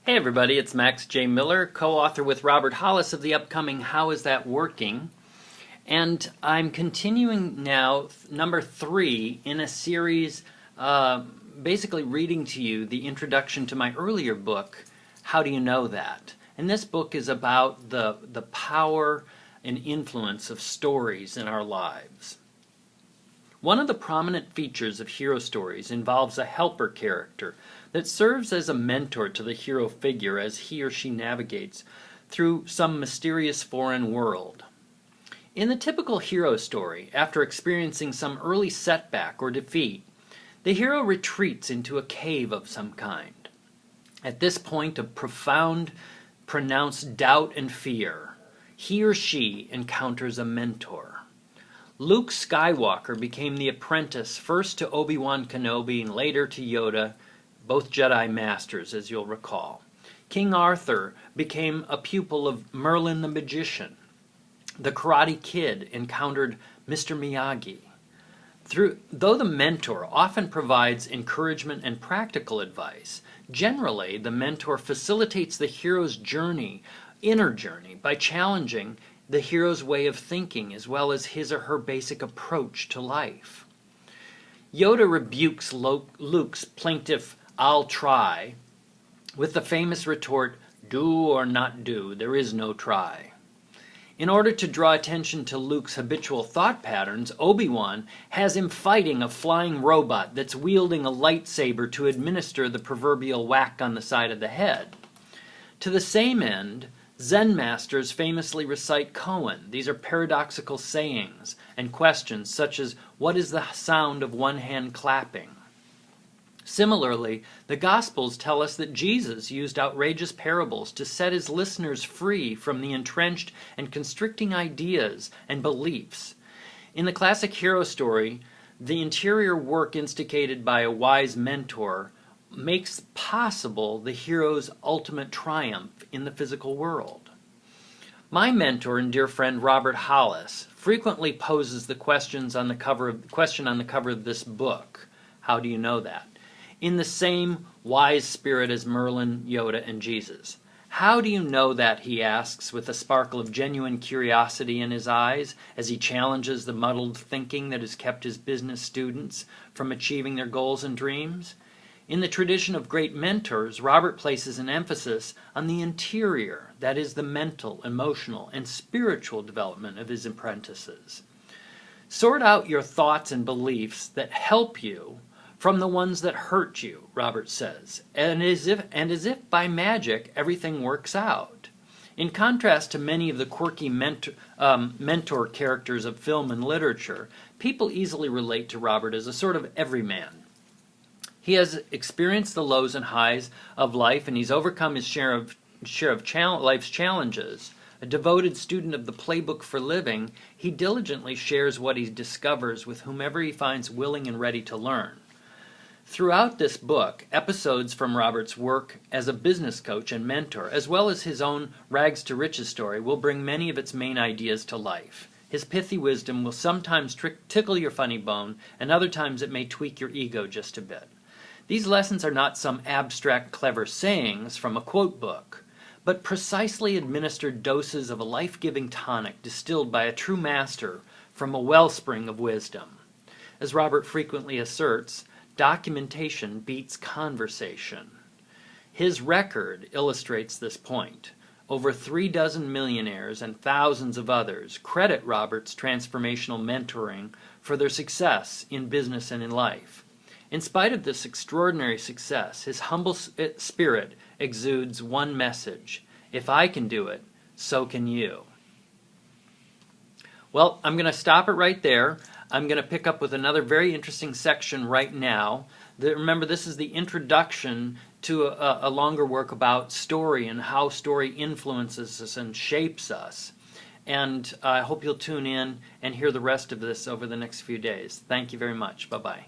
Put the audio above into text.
Hey everybody, it's Max J. Miller, co-author with Robert Hollis of the upcoming How Is That Working? And I'm continuing now, number 3, in a series basically reading to you the introduction to my earlier book, How Do You Know That? And this book is about the power and influence of stories in our lives. One of the prominent features of hero stories involves a helper character that serves as a mentor to the hero figure as he or she navigates through some mysterious foreign world. In the typical hero story, after experiencing some early setback or defeat, the hero retreats into a cave of some kind. At this point of profound, pronounced doubt and fear, he or she encounters a mentor. Luke Skywalker became the apprentice first to Obi-Wan Kenobi and later to Yoda, both Jedi Masters, as you'll recall. King Arthur became a pupil of Merlin the Magician. The Karate Kid encountered Mr. Miyagi. Though the mentor often provides encouragement and practical advice, generally the mentor facilitates the hero's inner journey, by challenging the hero's way of thinking as well as his or her basic approach to life. Yoda rebukes Luke's plaintive "I'll try" with the famous retort, "Do or not do, there is no try." In order to draw attention to Luke's habitual thought patterns, Obi-Wan has him fighting a flying robot that's wielding a lightsaber to administer the proverbial whack on the side of the head. To the same end, Zen masters famously recite koan. These are paradoxical sayings and questions such as, what is the sound of one hand clapping? Similarly, the Gospels tell us that Jesus used outrageous parables to set his listeners free from the entrenched and constricting ideas and beliefs. In the classic hero story, the interior work instigated by a wise mentor makes possible the hero's ultimate triumph in the physical world. My mentor and dear friend Robert Hollis frequently poses the question on the cover of this book, How Do You Know That?, in the same wise spirit as Merlin, Yoda, and Jesus. How do you know that, he asks, with a sparkle of genuine curiosity in his eyes as he challenges the muddled thinking that has kept his business students from achieving their goals and dreams. In the tradition of great mentors, Robert places an emphasis on the interior, that is, the mental, emotional, and spiritual development of his apprentices. Sort out your thoughts and beliefs that help you from the ones that hurt you, Robert says, and as if by magic everything works out. In contrast to many of the quirky mentor characters of film and literature, people easily relate to Robert as a sort of everyman. He has experienced the lows and highs of life, and he's overcome his share of life's challenges. A devoted student of the playbook for living, he diligently shares what he discovers with whomever he finds willing and ready to learn. Throughout this book, episodes from Robert's work as a business coach and mentor, as well as his own rags to riches story, will bring many of its main ideas to life. His pithy wisdom will sometimes tickle your funny bone, and other times it may tweak your ego just a bit. These lessons are not some abstract, clever sayings from a quote book, but precisely administered doses of a life-giving tonic distilled by a true master from a wellspring of wisdom. As Robert frequently asserts, documentation beats conversation. His record illustrates this point. Over 36 millionaires and thousands of others credit Robert's transformational mentoring for their success in business and in life. In spite of this extraordinary success, his humble spirit exudes one message: if I can do it, so can you. Well, I'm going to stop it right there. I'm going to pick up with another very interesting section right now. Remember, this is the introduction to a longer work about story and how story influences us and shapes us. And I hope you'll tune in and hear the rest of this over the next few days. Thank you very much. Bye-bye.